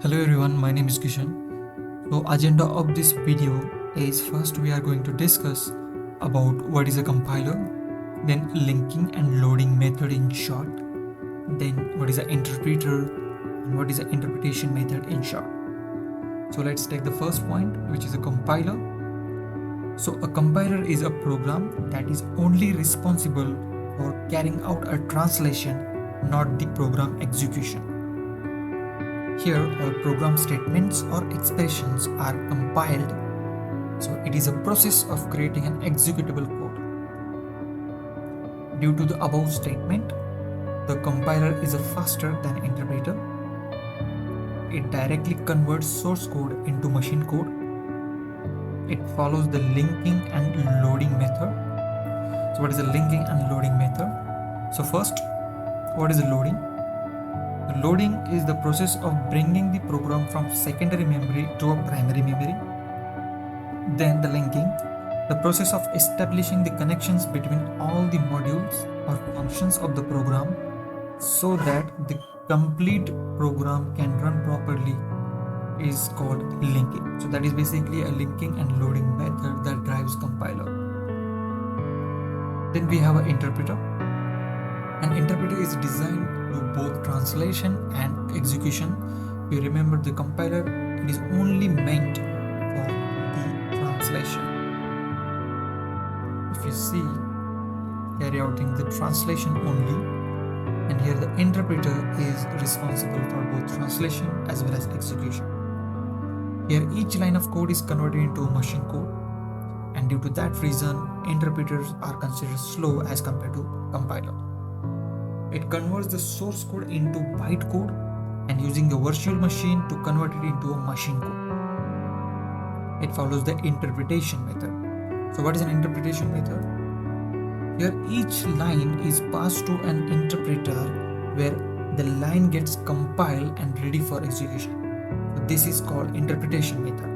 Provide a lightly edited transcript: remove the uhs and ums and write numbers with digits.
Hello everyone, my name is Kishan. So agenda of this video is first we are going to discuss about what is a compiler, then linking and loading method in short, then what is an interpreter and what is an interpretation method in short. So let's take the first point, which is a compiler. So a compiler is a program that is only responsible for carrying out a translation, not the program execution. Here, all program statements or expressions are compiled, so it is a process of creating an executable code. Due to the above statement, the compiler is faster than interpreter. It directly converts source code into machine code. It follows the linking and loading method. So what is the linking and loading method? So first, what is the loading? The loading is the process of bringing the program from secondary memory to a primary memory. Then the linking, the process of establishing the connections between all the modules or functions of the program so that the complete program can run properly, is called linking. So that is basically a linking and loading method that drives compiler. Then we have an interpreter. An interpreter is designed to both translation and execution. You remember the compiler, it is only meant for the translation. If you see, carry out the translation only, and here the interpreter is responsible for both translation as well as execution. Here each line of code is converted into a machine code, and due to that reason, interpreters are considered slow as compared to compiler. It converts the source code into byte code and using a virtual machine to convert it into a machine code. It follows the interpretation method. So what is an interpretation method? Here each line is passed to an interpreter where the line gets compiled and ready for execution. So this is called interpretation method.